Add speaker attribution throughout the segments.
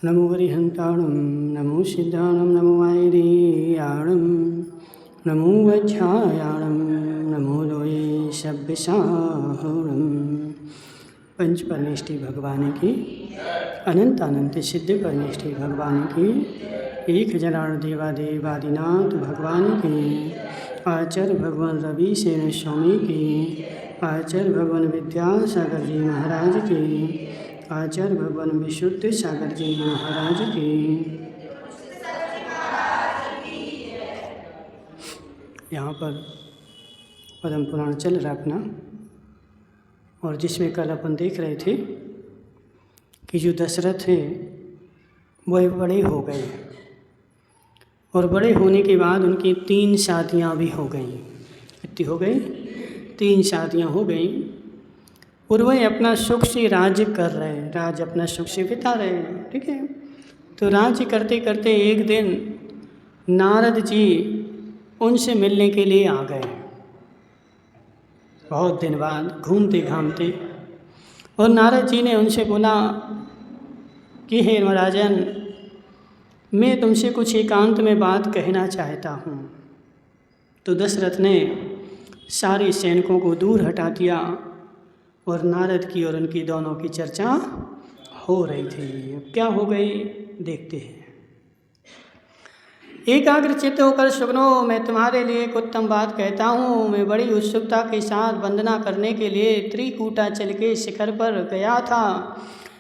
Speaker 1: नमो वरिहन्ताणं नमो सिद्धाणं नमो आयर्याणं नमो वज्रायाणं नमो लोये सभ्यसाहुणं। पंच परमेष्टि भगवान की अनंत अनंत सिद्ध परमेष्टि भगवान की, एक जनार्दन देवादेवादिनाथ भगवान की, आचार्य भगवान रवि सेन स्वामी की, आचार्य भगवान विद्यासागर जी महाराज की, आचार्य भगवान विशुद्ध सागर जी महाराज की। यहाँ पर पद्म पुराण चल रहा अपना, और जिसमें कल अपन देख रहे थे कि जो दशरथ हैं वह बड़े हो गए, और बड़े होने के बाद उनकी 3 शादियाँ भी हो गई। कितनी हो गई? 3 शादियाँ हो गई, और वह अपना सुख से राज्य कर रहे हैं, राज्य अपना सुख से बिता रहे हैं। ठीक है, तो राज्य करते करते एक दिन नारद जी उनसे मिलने के लिए आ गए, बहुत दिन बाद घूमते घामते। और नारद जी ने उनसे बोला कि हे महाराजन, मैं तुमसे कुछ एकांत में बात कहना चाहता हूँ। तो दशरथ ने सारे सैनिकों को दूर हटा दिया, और नारद की और उनकी दोनों की चर्चा हो रही थी। अब क्या हो गई देखते हैं। एकाग्रचित्त होकर सुगनो, मैं तुम्हारे लिए एक उत्तम बात कहता हूँ। मैं बड़ी उत्सुकता के साथ वंदना करने के लिए त्रिकूटाचल के शिखर पर गया था।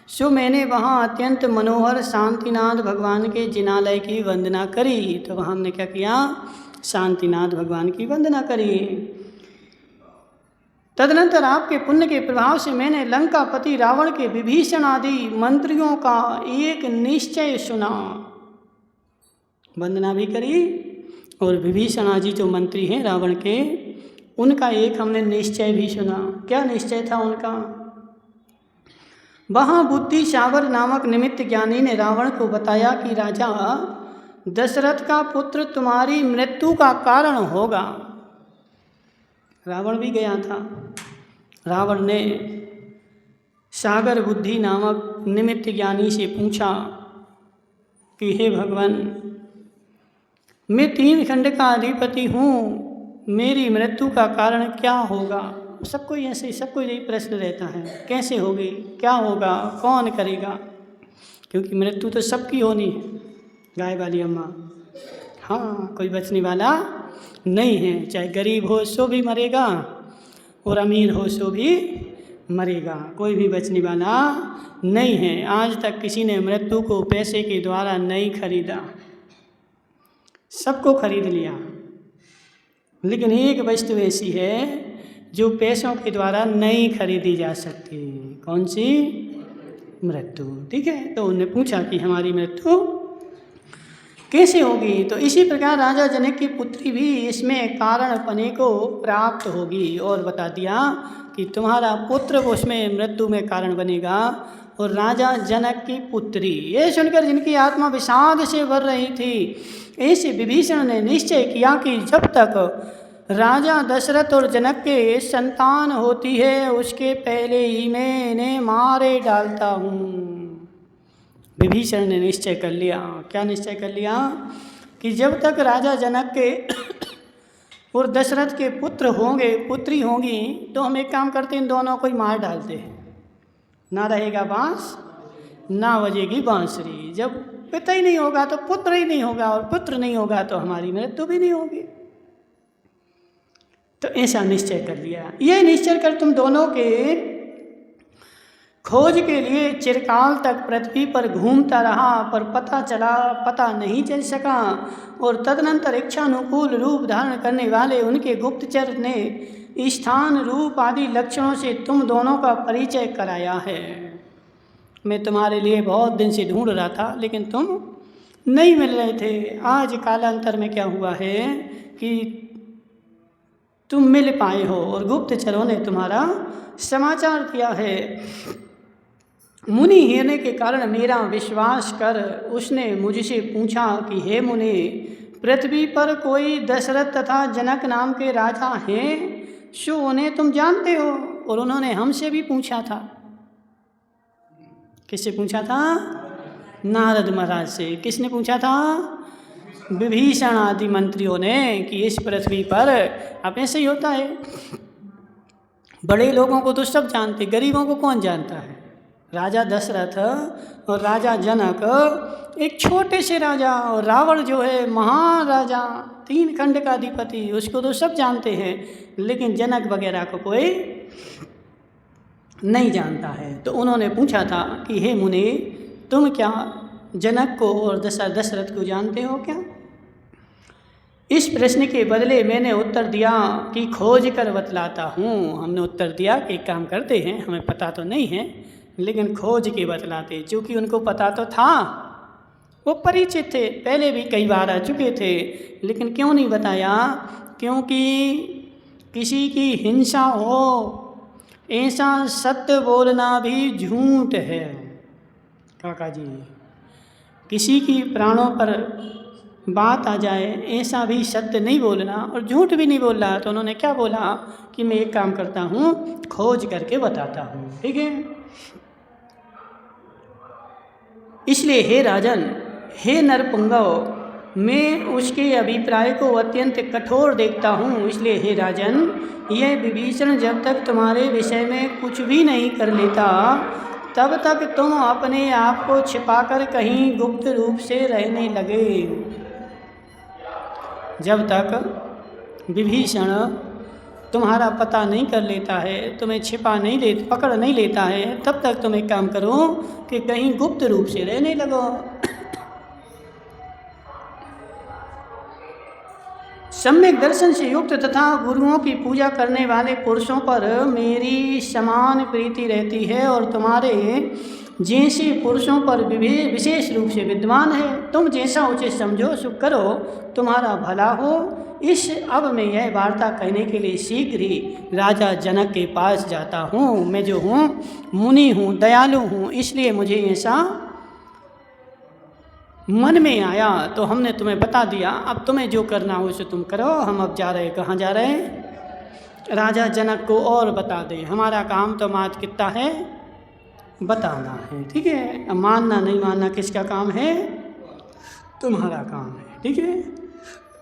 Speaker 1: सो मैंने वहाँ अत्यंत मनोहर शांतिनाथ भगवान के जिनालय की वंदना करी। तो वहाँ हमने क्या किया? शांतिनाथ भगवान की वंदना करी। तदनंतर आपके पुण्य के प्रभाव से मैंने लंकापति रावण के विभीषण आदि मंत्रियों का एक निश्चय सुना। वंदना भी करी, और विभीषण आदि जो मंत्री हैं रावण के, उनका एक हमने निश्चय भी सुना। क्या निश्चय था उनका? वहाँ बुद्धि सावर नामक निमित्त ज्ञानी ने रावण को बताया कि राजा, दशरथ का पुत्र तुम्हारी मृत्यु का कारण होगा। रावण भी गया था। रावण ने सागर बुद्धि नामक निमित्त ज्ञानी से पूछा कि हे भगवान, मैं 3 खंड का अधिपति हूँ, मेरी मृत्यु का कारण क्या होगा? सबको ऐसे, सबको यही प्रश्न रहता है, कैसे होगी, क्या होगा, कौन करेगा? क्योंकि मृत्यु तो सबकी होनी है। गाय वाली अम्मा, हाँ, कोई बचने वाला नहीं है। चाहे गरीब हो सो भी मरेगा, और अमीर हो सो भी मरेगा, कोई भी बचने वाला नहीं है। आज तक किसी ने मृत्यु को पैसे के द्वारा नहीं खरीदा, सबको खरीद लिया। लेकिन एक वस्तु ऐसी है जो पैसों के द्वारा नहीं खरीदी जा सकती। कौन सी? मृत्यु। ठीक है, तो उन्होंने पूछा कि हमारी मृत्यु कैसे होगी? तो इसी प्रकार राजा जनक की पुत्री भी इसमें कारणपने को प्राप्त होगी, और बता दिया कि तुम्हारा पुत्र उसमें मृत्यु में कारण बनेगा। और राजा जनक की पुत्री, ये सुनकर जिनकी आत्मा विषाद से भर रही थी, ऐसे विभीषण ने निश्चय किया कि जब तक राजा दशरथ और जनक के संतान होती है, उसके पहले ही मैं इन्हें मारे डालता हूँ। विभीषण ने निश्चय कर लिया। क्या निश्चय कर लिया? कि जब तक राजा जनक के और दशरथ के पुत्र होंगे, पुत्री होंगी, तो हम एक काम करते हैं, इन दोनों को ही मार डालते हैं। ना रहेगा बांस, ना बजेगी बांसुरी। जब पिता ही नहीं होगा तो पुत्र ही नहीं होगा, और पुत्र नहीं होगा तो हमारी मृत्यु भी नहीं होगी। तो ऐसा निश्चय कर लिया। ये निश्चय कर तुम दोनों के खोज के लिए चिरकाल तक पृथ्वी पर घूमता रहा, पर पता नहीं चल सका। और तदनंतर इच्छानुकूल रूप धारण करने वाले उनके गुप्तचर ने स्थान, रूप आदि लक्षणों से तुम दोनों का परिचय कराया है। मैं तुम्हारे लिए बहुत दिन से ढूंढ रहा था, लेकिन तुम नहीं मिल रहे थे। आज कालांतर में क्या हुआ है कि तुम मिल पाए हो, और गुप्तचरों ने तुम्हारा समाचार दिया है। मुनि होने के कारण मेरा विश्वास कर उसने मुझसे पूछा कि हे मुनि, पृथ्वी पर कोई दशरथ तथा जनक नाम के राजा हैं? सो उन्हें तुम जानते हो? और उन्होंने हमसे भी पूछा था। किससे पूछा था? नारद महाराज से। किसने पूछा था? विभीषण आदि मंत्रियों ने कि इस पृथ्वी पर अब ऐसे ही होता है, बड़े लोगों को तो सब जानते, गरीबों को कौन जानता है। राजा दशरथ और राजा जनक एक छोटे से राजा, और रावण जो है महाराजा, 3 खंड का अधिपति, उसको तो सब जानते हैं, लेकिन जनक वगैरह को कोई नहीं जानता है। तो उन्होंने पूछा था कि हे मुनि, तुम क्या जनक को और दशरथ को जानते हो क्या? इस प्रश्न के बदले मैंने उत्तर दिया कि खोज कर बतलाता हूँ। हमने उत्तर दिया कि एक काम करते हैं, हमें पता तो नहीं है लेकिन खोज के बतलाते। चूँकि उनको पता तो था, वो परिचित थे, पहले भी कई बार आ चुके थे, लेकिन क्यों नहीं बताया? क्योंकि किसी की हिंसा हो, ऐसा सत्य बोलना भी झूठ है काका जी। किसी की प्राणों पर बात आ जाए, ऐसा भी सत्य नहीं बोलना, और झूठ भी नहीं बोल रहा। तो उन्होंने क्या बोला कि मैं एक काम करता हूँ, खोज करके बताता हूँ, ठीक है। इसलिए हे राजन, हे नरपुंगव, मैं उसके अभिप्राय को अत्यंत कठोर देखता हूँ। इसलिए हे राजन, यह विभीषण जब तक तुम्हारे विषय में कुछ भी नहीं कर लेता, तब तक तुम अपने आप को छिपाकर कहीं गुप्त रूप से रहने लगे। जब तक विभीषण तुम्हारा पता नहीं कर लेता है, तुम्हें पकड़ नहीं लेता है, तब तक तुम एक काम करो कि कहीं गुप्त रूप से रहने लगो। सम्यक दर्शन से युक्त तथा गुरुओं की पूजा करने वाले पुरुषों पर मेरी समान प्रीति रहती है, और तुम्हारे जैसे पुरुषों पर विशेष रूप से विद्वान है। तुम जैसा उचित समझो सो करो, तुम्हारा भला हो। अब मैं यह वार्ता कहने के लिए शीघ्र ही राजा जनक के पास जाता हूँ। मैं जो हूँ मुनि हूँ, दयालु हूँ, इसलिए मुझे ऐसा मन में आया, तो हमने तुम्हें बता दिया। अब तुम्हें जो करना हो उसे तुम करो। हम अब जा रहे, कहाँ जा रहे हैं? राजा जनक को और बता दें। हमारा काम तो मात्र कितना है, बताना है, ठीक है। मानना नहीं मानना किसका काम है? तुम्हारा काम है, ठीक है।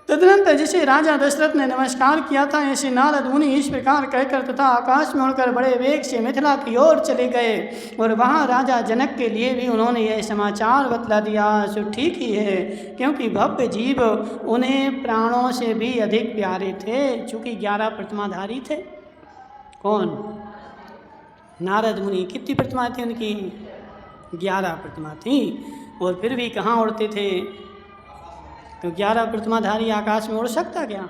Speaker 1: तदनंतर जैसे राजा दशरथ ने नमस्कार किया था, ऐसे नारद मुनि इस प्रकार कहकर तथा आकाश में उड़कर बड़े वेग से मिथिला की ओर चले गए, और वहाँ राजा जनक के लिए भी उन्होंने यह समाचार बतला दिया। सो ठीक ही है, क्योंकि भव्य जीव उन्हें प्राणों से भी अधिक प्यारे थे, चूँकि 11 प्रतिमाधारी थे। कौन? नारद मुनि। कितनी प्रतिमा थी उनकी? 11 प्रतिमा थी, और फिर भी कहाँ उड़ते थे? तो 11 प्रतिमाधारी आकाश में उड़ सकता क्या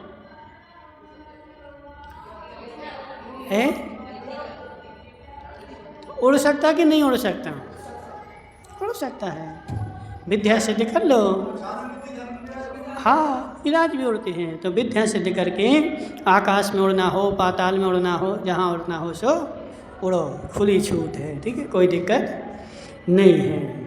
Speaker 1: है? उड़ सकता कि नहीं उड़ सकता? उड़ सकता है, विद्या सिद्ध कर लो। हाँ, विराज भी उड़ते हैं। तो विद्या सिद्ध करके आकाश में उड़ना हो, पाताल में उड़ना हो, जहाँ उड़ना हो सो उड़ो, खुली छूट है, ठीक है, कोई दिक्कत नहीं है।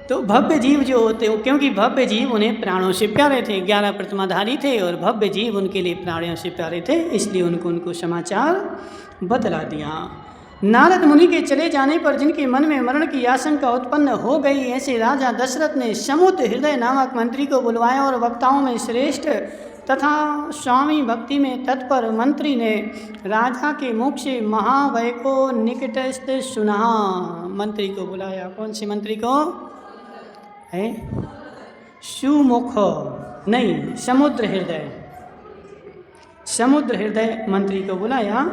Speaker 1: तो भव्य जीव जो होते हो, क्योंकि भव्य जीव उन्हें प्राणों से प्यारे थे, 11 प्रतिमाधारी थे, और भव्य जीव उनके लिए प्राणों से प्यारे थे, इसलिए उनको समाचार बतला दिया। नारद मुनि के चले जाने पर जिनके मन में मरण की आशंका उत्पन्न हो गई, ऐसे राजा दशरथ ने समुद्र हृदय नामक मंत्री को बुलवाया, और वक्ताओं में श्रेष्ठ तथा स्वामी भक्ति में तत्पर मंत्री ने राजा के मुख से महावय को निकटस्थ सुना। मंत्री को बुलाया। कौन से मंत्री को है? सुमुख नहीं, समुद्र हृदय मंत्री को बुलाया,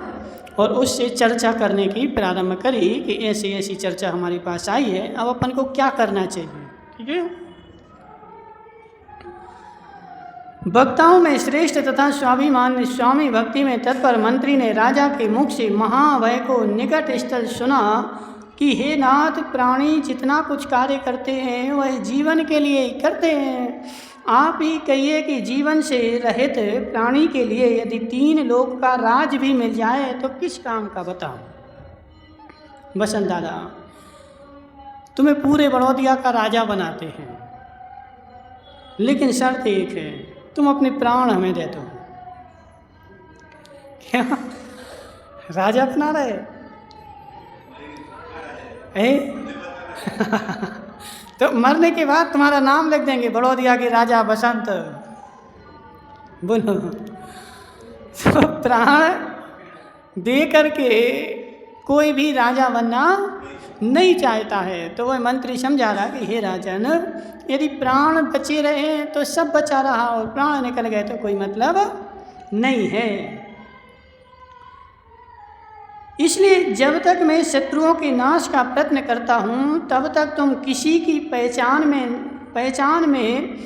Speaker 1: और उससे चर्चा करने की प्रारंभ करी कि ऐसी ऐसी चर्चा हमारे पास आई है, अब अपन को क्या करना चाहिए, ठीक है। वक्ताओं में श्रेष्ठ तथा स्वाभिमान स्वामी भक्ति में तत्पर मंत्री ने राजा के मुख से महावय को निकट स्थल सुना कि हे नाथ, प्राणी जितना कुछ कार्य करते हैं वह जीवन के लिए ही करते हैं। आप ही कहिए कि जीवन से रहित प्राणी के लिए यदि 3 लोक का राज भी मिल जाए तो किस काम का, बताओ। बसंत दादा, तुम्हें पूरे बड़ौदिया का राजा बनाते हैं, लेकिन शर्त एक है, तुम अपने प्राण हमें दे दो। क्या राजा अपना रहे? तो मरने के बाद तुम्हारा नाम लिख देंगे, बड़ौदिया के राजा बसंत। बोलो। तो प्राण दे करके कोई भी राजा बनना नहीं चाहता है। तो वह मंत्री समझा रहा कि हे राजन, यदि प्राण बचे रहे तो सब बचा रहा, और प्राण निकल गए तो कोई मतलब नहीं है। इसलिए जब तक मैं शत्रुओं के नाश का प्रयत्न करता हूँ तब तक तुम किसी की पहचान में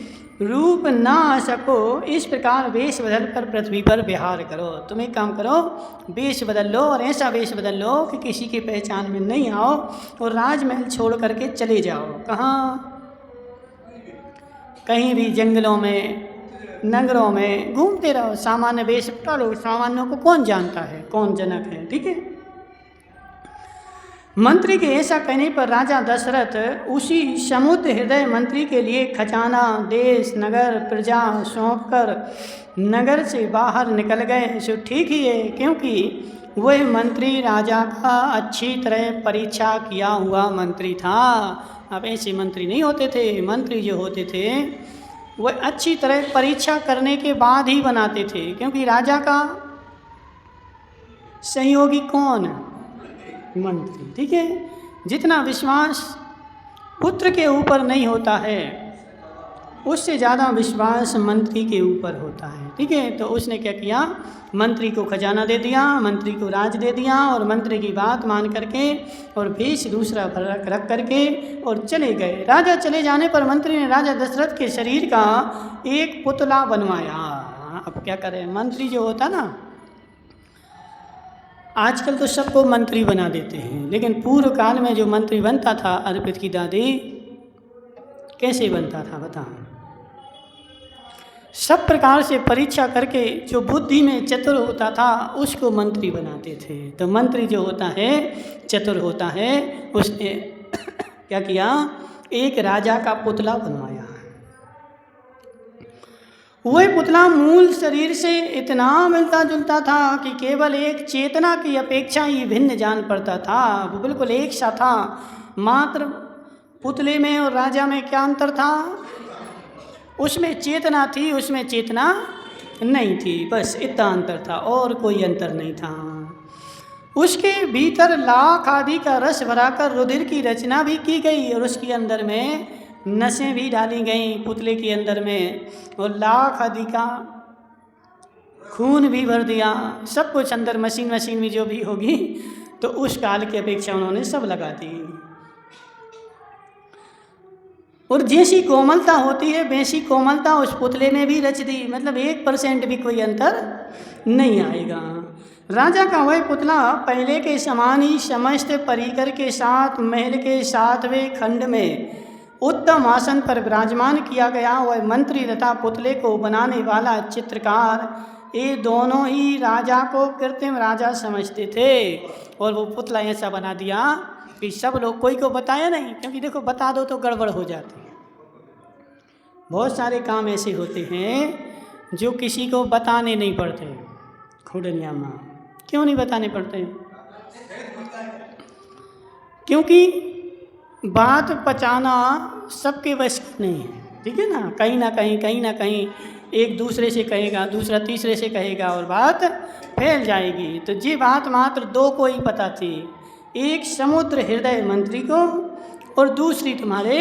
Speaker 1: रूप ना आ सको। इस प्रकार वेश बदल कर पृथ्वी पर विहार करो। तुम एक काम करो, वेश बदल लो और ऐसा वेश बदल लो कि किसी की पहचान में नहीं आओ और राजमहल छोड़ करके चले जाओ। कहाँ? कहीं भी जंगलों में, नगरों में घूमते रहो, सामान्य वेश पकड़ो। सामान्यों को कौन जानता है कौन जनक है, ठीक है। मंत्री के ऐसा कहने पर राजा दशरथ उसी समुद्र हृदय मंत्री के लिए खजाना, देश, नगर, प्रजा सौंपकर नगर से बाहर निकल गए। सो ठीक ही है, क्योंकि वह मंत्री राजा का अच्छी तरह परीक्षा किया हुआ मंत्री था। अब ऐसे मंत्री नहीं होते थे। मंत्री जो होते थे वह अच्छी तरह परीक्षा करने के बाद ही बनाते थे, क्योंकि राजा का सहयोगी कौन? मंत्री, ठीक है। जितना विश्वास पुत्र के ऊपर नहीं होता है उससे ज़्यादा विश्वास मंत्री के ऊपर होता है, ठीक है। तो उसने क्या किया, मंत्री को खजाना दे दिया, मंत्री को राज दे दिया और मंत्री की बात मान करके और भेष दूसरा रख करके और चले गए। राजा चले जाने पर मंत्री ने राजा दशरथ के शरीर का एक पुतला बनवाया। अब क्या करें, मंत्री जो होता ना, आजकल तो सबको मंत्री बना देते हैं, लेकिन पूर्व काल में जो मंत्री बनता था, अर्पित की दादी, कैसे बनता था बता? सब प्रकार से परीक्षा करके जो बुद्धि में चतुर होता था उसको मंत्री बनाते थे। तो मंत्री जो होता है, चतुर होता है, उसने क्या किया, एक राजा का पुतला बनवाया। वह पुतला मूल शरीर से इतना मिलता जुलता था कि केवल एक चेतना की अपेक्षा ही भिन्न जान पड़ता था। वो बिल्कुल एक सा था। मात्र पुतले में और राजा में क्या अंतर था? उसमें चेतना थी, उसमें चेतना नहीं थी, बस इतना अंतर था और कोई अंतर नहीं था। उसके भीतर लाख आदि का रस भराकर रुधिर की रचना भी की गई और उसके अंदर में नसें भी डाली गईं पुतले के अंदर में, और लाख आदि का खून भी भर दिया। सब कुछ अंदर मशीन में जो भी होगी तो उस काल की अपेक्षा उन्होंने सब लगा दी। और जैसी कोमलता होती है वैसी कोमलता उस पुतले में भी रच दी, मतलब 1% भी कोई अंतर नहीं आएगा। राजा का वह पुतला पहले के समान ही समस्त परिकर के साथ महल के 7वें खंड में उत्तम आसन पर विराजमान किया गया। वह मंत्री तथा पुतले को बनाने वाला चित्रकार, ये दोनों ही राजा को कृत्रिम राजा समझते थे और वो पुतला ऐसा बना दिया कि सब लोग, कोई को बताया नहीं, क्योंकि देखो बता दो तो गड़बड़ हो जाती है। बहुत सारे काम ऐसे होते हैं जो किसी को बताने नहीं पड़ते। खुडनिया माँ क्यों नहीं बताने पड़ते? क्योंकि बात पचाना सबके बस की नहीं है, ठीक है ना। कहीं ना कहीं एक दूसरे से कहेगा, दूसरा तीसरे से कहेगा और बात फैल जाएगी। तो ये बात मात्र दो को ही पता थी, एक समुद्र हृदय मंत्री को और दूसरी तुम्हारे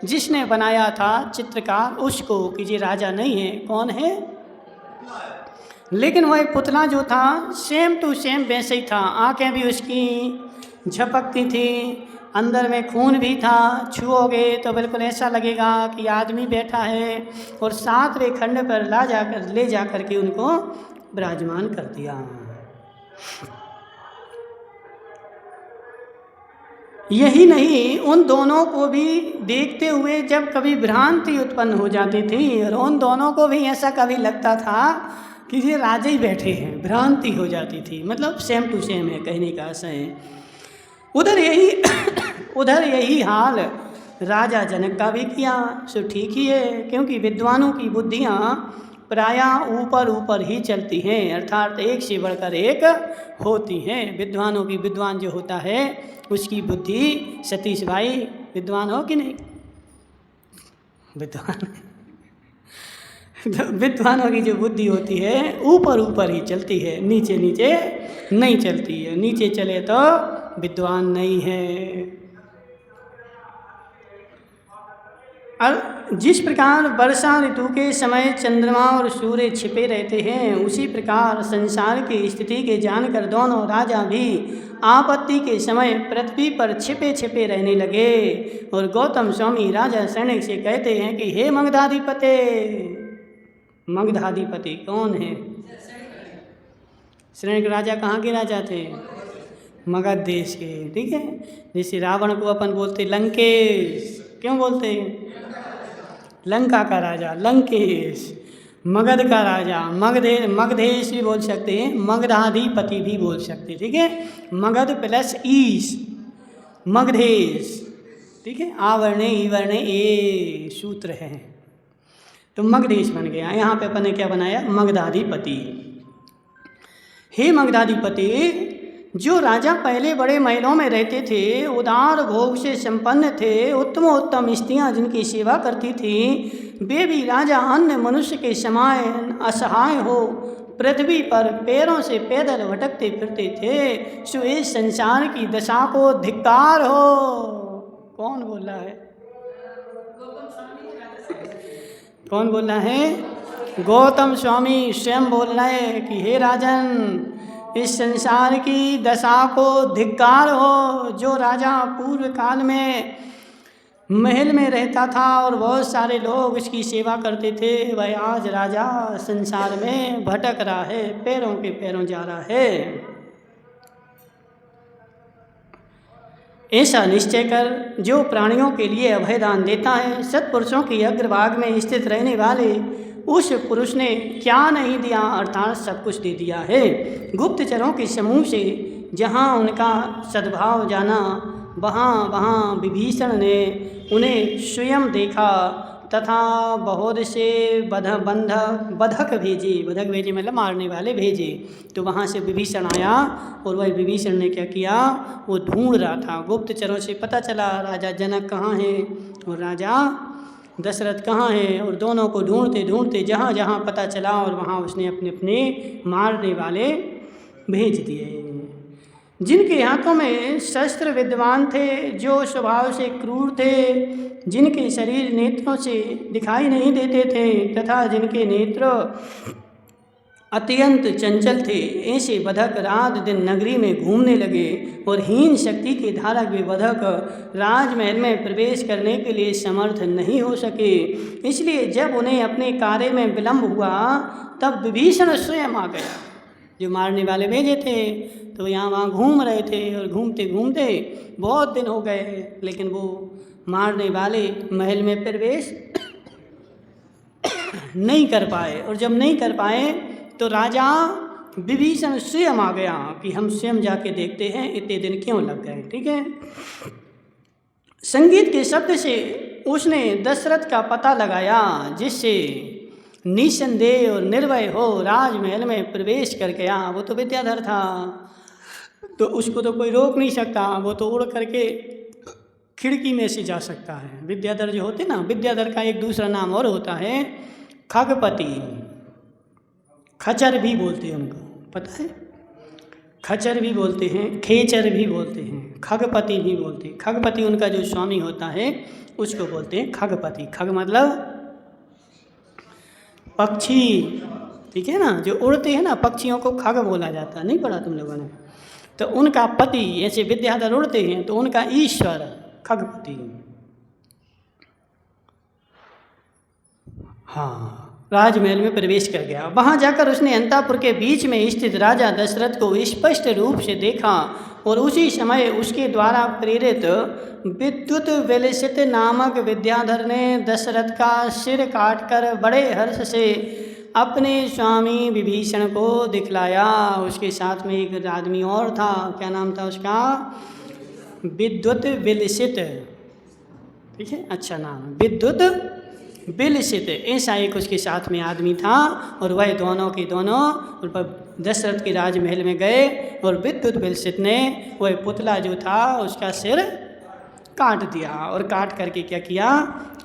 Speaker 1: जिसने बनाया था चित्रकार उसको, कि ये राजा नहीं है, कौन है? लेकिन वह पुतला जो था सेम टू सेम वैसे ही था। आंखें भी उसकी झपकती थी, अंदर में खून भी था, छुओगे तो बिल्कुल ऐसा लगेगा कि आदमी बैठा है। और 7वें खंड पर ले जा कर के उनको विराजमान कर दिया। यही नहीं, उन दोनों को भी देखते हुए जब कभी भ्रांति उत्पन्न हो जाती थी और उन दोनों को भी ऐसा कभी लगता था कि ये राजा ही बैठे हैं, भ्रांति हो जाती थी। मतलब सेम टू सेम है, कहने का आशय है। उधर यही हाल राजा जनक का भी किया। सो ठीक ही है, क्योंकि विद्वानों की बुद्धियाँ प्रायः ऊपर ऊपर ही चलती हैं, अर्थात एक से बढ़कर एक होती हैं। विद्वानों की विद्वान जो होता है उसकी बुद्धि, सतीश भाई विद्वान हो कि नहीं? विद्वान तो विद्वानों की जो बुद्धि होती है ऊपर ऊपर ही चलती है, नीचे नीचे नहीं चलती है। नीचे चले तो विद्वान नहीं है। और जिस प्रकार वर्षा ऋतु के समय चंद्रमा और सूर्य छिपे रहते हैं, उसी प्रकार संसार की स्थिति के जानकर दोनों राजा भी आपत्ति के समय पृथ्वी पर छिपे छिपे रहने लगे। और गौतम स्वामी राजा सैनिक से कहते हैं कि हे मगधाधिपते। मगधाधिपति कौन है? सैनिक राजा कहाँ के राजा थे? मगध देश के, ठीक है। जैसे रावण को अपन बोलते लंकेश, क्यों बोलते? लंका का राजा लंकेश, मगध का राजा मगधेश भी बोल सकते हैं, मगधाधिपति भी बोल सकते हैं, ठीक है। मगध प्लस ईश, मगधेश, ठीक है। आवरणे ईवरणे ए सूत्र है, तो मगधेश बन गया। यहाँ पे अपन ने क्या बनाया? मगधाधिपति। हे मगधाधिपति, जो राजा पहले बड़े महलों में रहते थे, उदार भोग से संपन्न थे, उत्तम स्त्रियां जिनकी सेवा करती थी, वे भी राजा अन्य मनुष्य के समान असहाय हो पृथ्वी पर पैरों से पैदल भटकते फिरते थे। सो इस संसार की दशा को धिक्कार हो। कौन बोल रहा है? कौन बोल रहा है? गौतम स्वामी स्वयं बोल रहे हैं कि हे राजन, इस संसार की दशा को धिक्कार हो। जो राजा पूर्व काल में महल में रहता था और बहुत सारे लोग उसकी सेवा करते थे, वह आज राजा संसार में भटक रहा है, पैरों के पैरों जा रहा है। ऐसा निश्चय कर जो प्राणियों के लिए अभयदान देता है, सत्पुरुषों की अग्रभाग में स्थित रहने वाले उस पुरुष ने क्या नहीं दिया, अर्थात सब कुछ दे दिया है। गुप्तचरों के समूह से जहाँ उनका सद्भाव जाना, वहाँ विभीषण ने उन्हें स्वयं देखा तथा बहुत से बधक भेजे मतलब मारने वाले भेजे। तो वहाँ से विभीषण आया और वह विभीषण ने क्या किया? वो ढूंढ रहा था। गुप्तचरों से पता चला राजा जनक कहाँ है और राजा दशरथ कहाँ है, और दोनों को ढूंढते ढूंढते जहाँ जहाँ पता चला और वहाँ उसने अपने अपने मारने वाले भेज दिए। जिनके हाथों में शस्त्र विद्वान थे, जो स्वभाव से क्रूर थे, जिनके शरीर नेत्रों से दिखाई नहीं देते थे तथा जिनके नेत्र अत्यंत चंचल थे, ऐसे बधक रात दिन नगरी में घूमने लगे और हीन शक्ति के धारक भी बधक राजमहल में प्रवेश करने के लिए समर्थ नहीं हो सके। इसलिए जब उन्हें अपने कार्य में विलंब हुआ तब विभीषण स्वयं आ गया। जो मारने वाले भेजे थे तो यहाँ वहाँ घूम रहे थे और घूमते घूमते बहुत दिन हो गए, लेकिन वो मारने वाले महल में प्रवेश नहीं कर पाए। और जब नहीं कर पाए तो राजा विभीषण स्वयं आ गया कि हम स्वयं जाके देखते हैं इतने दिन क्यों लग गए, ठीक है। संगीत के शब्द से उसने दशरथ का पता लगाया, जिससे निसंदेह और निर्भय हो राजमहल में प्रवेश कर गया। वो तो विद्याधर था, तो उसको तो कोई रोक नहीं सकता, वो तो उड़ करके खिड़की में से जा सकता है। विद्याधर जो होते ना, विद्याधर का एक दूसरा नाम और होता है खगपति, खचर भी बोलते हैं उनको, पता है? खचर भी बोलते हैं, खेचर भी बोलते हैं, खगपति भी बोलते हैं। खगपति उनका जो स्वामी होता है उसको बोलते हैं खगपति। खग मतलब पक्षी, ठीक है ना, जो उड़ते हैं ना पक्षियों को खग बोला जाता है। नहीं पढ़ा तुम लोगों ने? तो उनका पति, ऐसे विद्याधर उड़ते हैं तो उनका ईश्वर खगपति। हाँ, राजमहल में प्रवेश कर गया। वहाँ जाकर उसने अंतापुर के बीच में स्थित राजा दशरथ को स्पष्ट रूप से देखा और उसी समय उसके द्वारा प्रेरित विद्युत विलसित नामक विद्याधर ने दशरथ का सिर काटकर बड़े हर्ष से अपने स्वामी विभीषण को दिखलाया। उसके साथ में एक आदमी और था, क्या नाम था उसका? विद्युत विलसित, ठीक है, अच्छा नाम, विद्युत बिलसित ऐसा एक उसके साथ में आदमी था, और वह दोनों के दोनों दशरथ के राजमहल में गए, और विद्युत बिलसित ने वह पुतला जो था उसका सिर काट दिया, और काट करके क्या किया,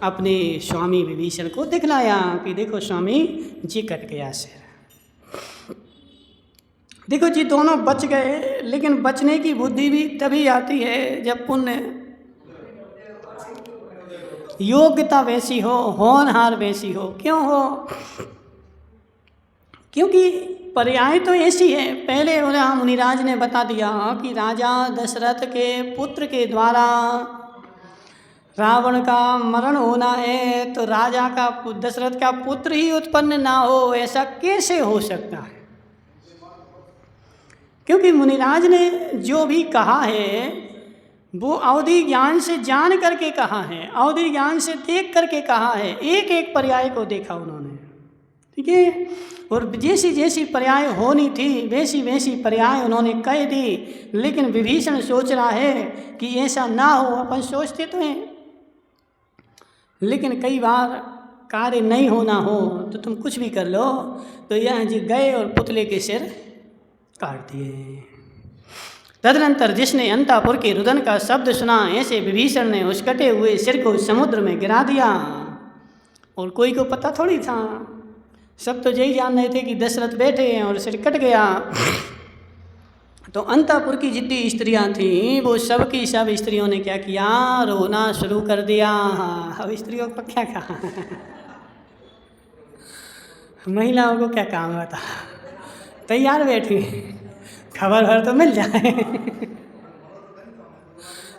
Speaker 1: अपने स्वामी विभीषण को दिखलाया कि देखो स्वामी जी कट गया सिर, देखो जी दोनों बच गए। लेकिन बचने की बुद्धि भी तभी आती है जब पुण्य योग्यता वैसी हो, होनहार वैसी हो। क्यों हो? क्योंकि पर्याय तो ऐसी है। पहले मुनिराज ने बता दिया कि राजा दशरथ के पुत्र के द्वारा रावण का मरण होना है, तो राजा का दशरथ का पुत्र ही उत्पन्न ना हो, ऐसा कैसे हो सकता है? क्योंकि मुनिराज ने जो भी कहा है वो अवधि ज्ञान से जान करके कहा है, अवधि ज्ञान से देख करके कहा है, एक एक पर्याय को देखा उन्होंने, ठीक है। और जैसी जैसी पर्याय होनी थी वैसी वैसी पर्याय उन्होंने कह दी। लेकिन विभीषण सोच रहा है कि ऐसा ना हो, अपन सोचते तो हैं, लेकिन कई बार कार्य नहीं होना हो तो तुम कुछ भी कर लो। तो यह जी गए और पुतले के सिर काट दिए। तदनंतर जिसने अंतापुर के रुदन का शब्द सुना, ऐसे विभीषण ने उस कटे हुए सिर को समुद्र में गिरा दिया। और कोई को पता थोड़ी था, सब तो यही जान रहे थे कि दशरथ बैठे हैं और सिर कट गया। तो अंतापुर की जितनी स्त्रियां थीं वो सब की सब स्त्रियों ने क्या किया, रोना शुरू कर दिया। अब स्त्रियों को क्या कहा, महिलाओं को क्या काम होता, तैयार बैठी, खबर भर तो मिल जाए।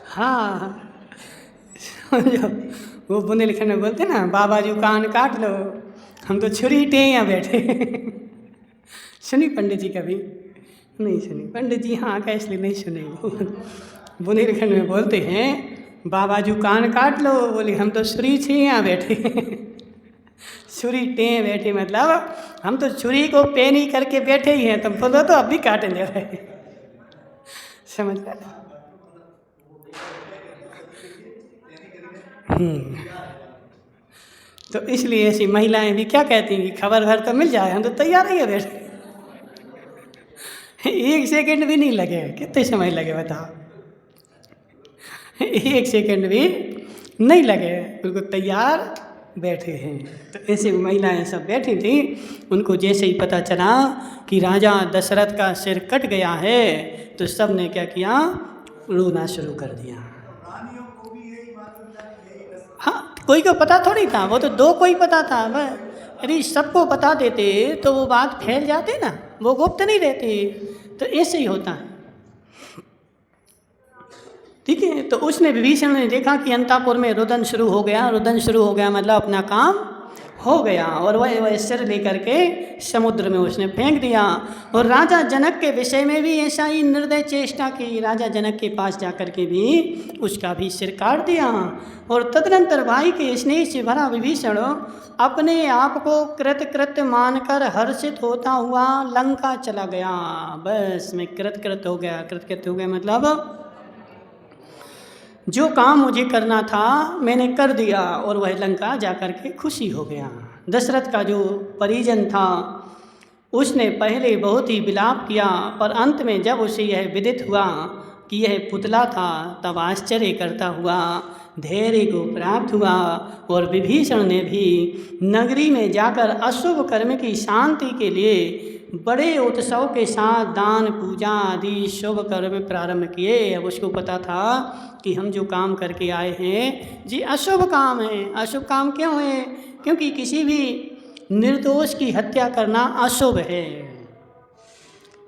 Speaker 1: हाँ समझो, वो बुंदेलखंड में बोलते ना, बाबा जी कान काट लो, हम तो छुरी टे यहाँ बैठे। सुनी पंडित जी कभी? नहीं सुनी। पंडित जी हाँ का इसलिए नहीं सुने। बुंदेलखंड में बोलते हैं बाबा जी कान काट लो, बोले हम तो छुरी छे यहाँ बैठे। छुरी टे बैठे मतलब हम तो छुरी को पेनी करके बैठे ही हैं, तुम बोलो तो अब भी काट ले रहे। समझ रहे? तो इसलिए ऐसी महिलाएं भी क्या कहती हैं कि खबर भर तो मिल जाए, हम तो तैयार ही है बैठे। एक सेकंड भी नहीं लगे, कितने समय लगे बताओ? एक सेकंड भी नहीं लगे, बिल्कुल तैयार बैठे हैं। तो ऐसे महिलाएं सब बैठी थी। उनको जैसे ही पता चला कि राजा दशरथ का सिर कट गया है तो सब ने क्या किया, रोना शुरू कर दिया। हाँ, कोई को पता थोड़ी था, वो तो दो को ही पता था। यदि सबको बता देते तो वो बात फैल जाती ना, वो गुप्त नहीं रहती। तो ऐसे ही होता है, ठीक है। तो उसने विभीषण ने देखा कि अंतापुर में रुदन शुरू हो गया। रुदन शुरू हो गया मतलब अपना काम हो गया, और वह सिर लेकर के समुद्र में उसने फेंक दिया। और राजा जनक के विषय में भी ऐसा ही निर्दय चेष्टा की, राजा जनक के पास जाकर के भी उसका भी सिर काट दिया। और तदनंतर भाई के स्नेह से भरा विभीषण अपने आप को कृतकृत्य मानकर हर्षित होता हुआ लंका चला गया। बस मैं कृतकृत्य हो गया। कृतकृत्य हो गया मतलब जो काम मुझे करना था मैंने कर दिया, और वह लंका जाकर के खुशी हो गया। दशरथ का जो परिजन था उसने पहले बहुत ही विलाप किया, पर अंत में जब उसे यह विदित हुआ कि यह पुतला था तब आश्चर्य करता हुआ धैर्य को प्राप्त हुआ। और विभीषण ने भी नगरी में जाकर अशुभ कर्म की शांति के लिए बड़े उत्सव के साथ दान पूजा आदि शुभ कर्म प्रारंभ किए। अब उसको पता था कि हम जो काम करके आए हैं जी अशुभ काम है। अशुभ काम क्यों है? क्योंकि किसी भी निर्दोष की हत्या करना अशुभ है।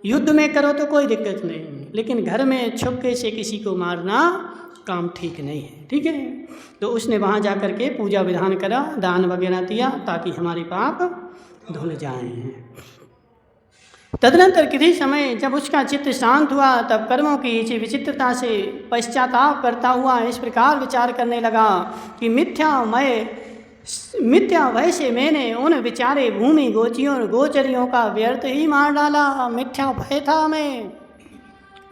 Speaker 1: युद्ध में करो तो कोई दिक्कत नहीं, लेकिन घर में छुपके से किसी को मारना काम ठीक नहीं है, ठीक है। तो उसने वहाँ जा कर के पूजा विधान करा, दान वगैरह दिया ताकि हमारे पाप धुल जाएं। तदनंतर किसी समय जब उसका चित्त शांत हुआ तब कर्मों की इसी विचित्रता से पश्चाताप करता हुआ इस प्रकार विचार करने लगा कि मिथ्या भय से मैंने उन विचारे भूमि गोचियों और गोचरियों का व्यर्थ ही मार डाला। मिथ्या भय था हमें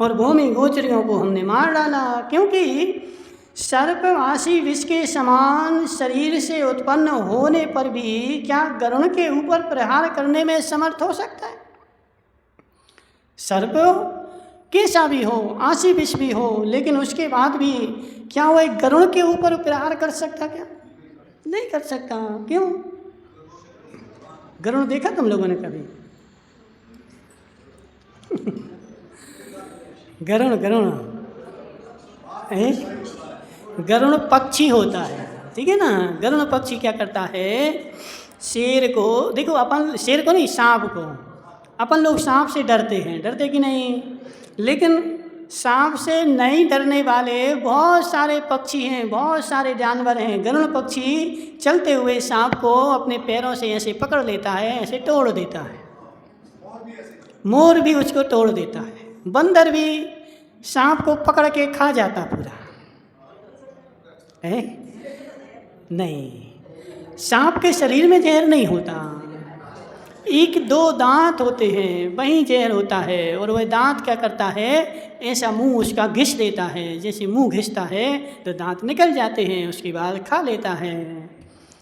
Speaker 1: और भूमि गोचरियों को हमने मार डाला, क्योंकि सर्पवासी विष के समान शरीर से उत्पन्न होने पर भी क्या गरुण के ऊपर प्रहार करने में समर्थ हो सकता है? सर्प कैसा भी हो, आशी विष भी हो, लेकिन उसके बाद भी क्या वो एक गरुण के ऊपर प्रहार कर सकता? क्या नहीं कर सकता। क्यों? गरुण देखा तुम लोगों ने कभी? गरुण गरुण गरुण पक्षी होता है, ठीक है ना। गरुण पक्षी क्या करता है? शेर को देखो, अपन शेर को नहीं, सांप को। अपन लोग सांप से डरते हैं, डरते कि नहीं? लेकिन सांप से नहीं डरने वाले बहुत सारे पक्षी हैं, बहुत सारे जानवर हैं। गरुड़ पक्षी चलते हुए सांप को अपने पैरों से ऐसे पकड़ लेता है, ऐसे तोड़ देता है। मोर भी उसको तोड़ देता है। बंदर भी सांप को पकड़ के खा जाता पूरा है। नहीं, सांप के शरीर में जहर नहीं होता। एक दो दांत होते हैं, वहीं जहर होता है, और वह दांत क्या करता है? ऐसा मुंह उसका घिस देता है। जैसे मुंह घिसता है तो दांत निकल जाते हैं, उसके बाद खा लेता है।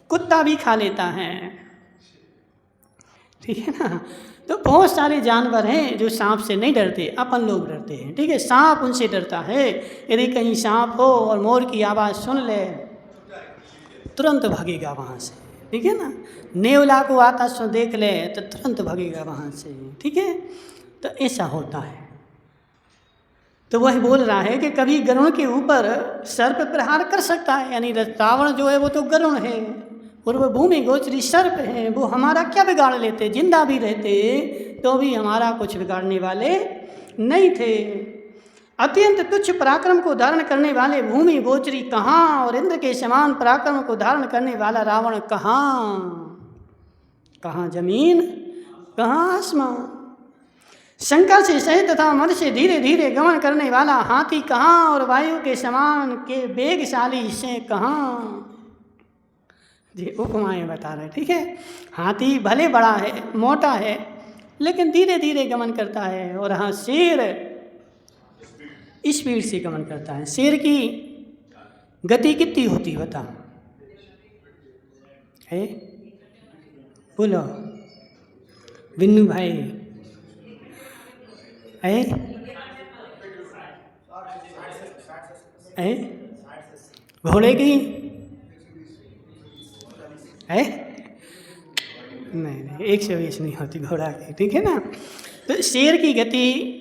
Speaker 1: कुत्ता भी खा लेता है, ठीक है ना। तो बहुत सारे जानवर हैं जो सांप से नहीं डरते, अपन लोग डरते हैं, ठीक है। सांप उनसे डरता है। यदि कहीं सांप हो और मोर की आवाज़ सुन ले, तुरंत भागेगा वहाँ से, ठीक है ना। नेवला को आता सो देख ले तो तुरंत भागेगा वहाँ से, ठीक है। तो ऐसा होता है। तो वह बोल रहा है कि कभी गरुड़ के ऊपर सर्प प्रहार कर सकता है, यानी रावण जो है वो तो गरुड़ है और वह भूमि गोचरी सर्प है। वो हमारा क्या बिगाड़ लेते? जिंदा भी रहते तो भी हमारा कुछ बिगाड़ने वाले नहीं थे। अत्यंत तुच्छ पराक्रम को धारण करने वाले भूमि गोचरी कहाँ, और इंद्र के समान पराक्रम को धारण करने वाला रावण कहाँ? कहाँ जमीन, कहाँ आसमान। शंका से सहित तथा मन से धीरे धीरे गमन करने वाला हाथी कहाँ, और वायु के समान के वेगशाली से कहाँ। जी उपमाएं बता रहे, ठीक है। हाथी भले बड़ा है, मोटा है, लेकिन धीरे धीरे गमन करता है। और हाँ, शेर स्पीड से गमन करता है। शेर की गति कितनी होती बता है? बोलो बिन्नू भाई है? घोड़े की है? नहीं, 120 नहीं होती घोड़ा की, ठीक है ना। तो शेर की गति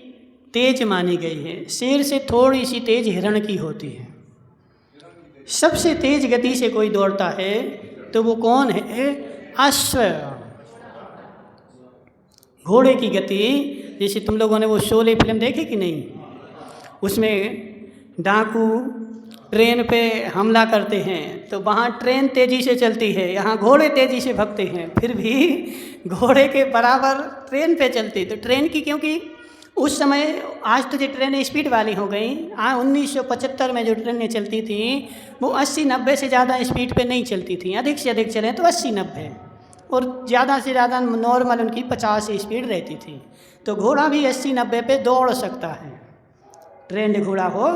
Speaker 1: तेज मानी गई है। शेर से थोड़ी सी तेज हिरण की होती है। सबसे तेज गति से कोई दौड़ता है तो वो कौन है? अश्व। घोड़े की गति, जैसे तुम लोगों ने वो शोले फिल्म देखी कि नहीं? उसमें डाकू ट्रेन पे हमला करते हैं तो वहाँ ट्रेन तेज़ी से चलती है, यहाँ घोड़े तेज़ी से भगते हैं, फिर भी घोड़े के बराबर ट्रेन पे चलती। तो ट्रेन की, क्योंकि उस समय, आज तो जो ट्रेनें स्पीड वाली हो गई, 1975 में जो ट्रेनें चलती थी वो 80-90 से ज़्यादा स्पीड पे नहीं चलती थी। अधिक से अधिक चले तो 80-90, और ज़्यादा से ज़्यादा नॉर्मल उनकी 50 स्पीड रहती थी। तो घोड़ा भी 80-90 पे दौड़ सकता है। ट्रेंड घोड़ा हो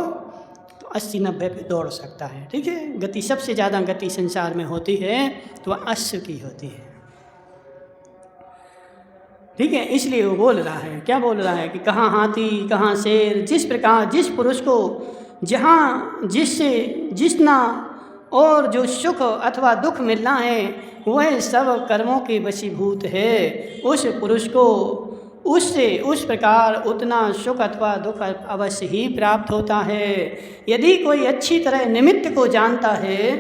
Speaker 1: तो 80-90 पे दौड़ सकता है, ठीक है। गति, सबसे ज़्यादा गति संसार में होती है तो वह अश्व की होती है, ठीक है। इसलिए वो बोल रहा है, क्या बोल रहा है कि कहाँ हाथी, कहाँ शेर। जिस प्रकार जिस पुरुष को जहाँ जिससे जितना और जो सुख अथवा दुख मिलना है वह सब कर्मों के वशीभूत है, उस पुरुष को उससे उस प्रकार उतना सुख अथवा दुख अवश्य ही प्राप्त होता है। यदि कोई अच्छी तरह निमित्त को जानता है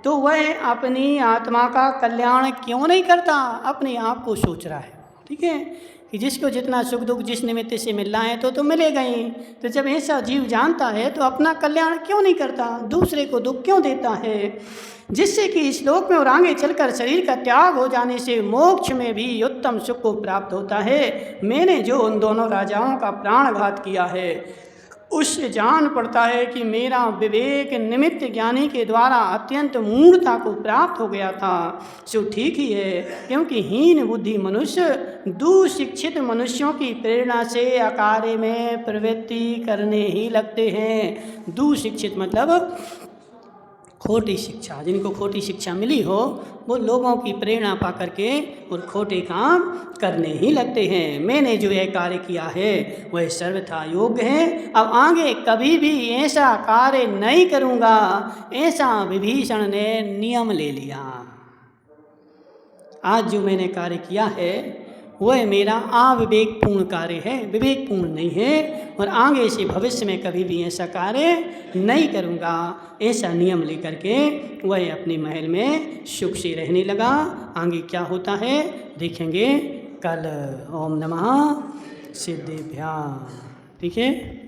Speaker 1: तो वह अपनी आत्मा का कल्याण क्यों नहीं करता? अपने आप को सोच रहा है, ठीक है, कि जिसको जितना सुख दुख जिस निमित्त से मिल रहा है तो मिलेगा ही। तो जब ऐसा जीव जानता है तो अपना कल्याण क्यों नहीं करता? दूसरे को दुख क्यों देता है? जिससे कि इस लोक में और आगे चलकर शरीर का त्याग हो जाने से मोक्ष में भी उत्तम सुख को प्राप्त होता है। मैंने जो उन दोनों राजाओं का प्राणघात किया है उससे जान पड़ता है कि मेरा विवेक निमित्त ज्ञानी के द्वारा अत्यंत मूढ़ता को प्राप्त हो गया था। सो ठीक ही है, क्योंकि हीन बुद्धि मनुष्य दुशिक्षित मनुष्यों की प्रेरणा से अकार्य में प्रवृत्ति करने ही लगते हैं। दुशिक्षित मतलब खोटी शिक्षा, जिनको खोटी शिक्षा मिली हो वो लोगों की प्रेरणा पा करके और खोटे काम करने ही लगते हैं। मैंने जो यह कार्य किया है वह सर्वथा योग्य है, अब आगे कभी भी ऐसा कार्य नहीं करूँगा, ऐसा विभीषण ने नियम ले लिया। आज जो मैंने कार्य किया है वह मेरा अविवेकपूर्ण कार्य है, विवेकपूर्ण नहीं है, और आगे से भविष्य में कभी भी ऐसा कार्य नहीं करूँगा, ऐसा नियम लेकर के वह अपने महल में सुख से रहने लगा। आगे क्या होता है देखेंगे कल। ओम नमः सिद्धेभ्यां। ठीक है।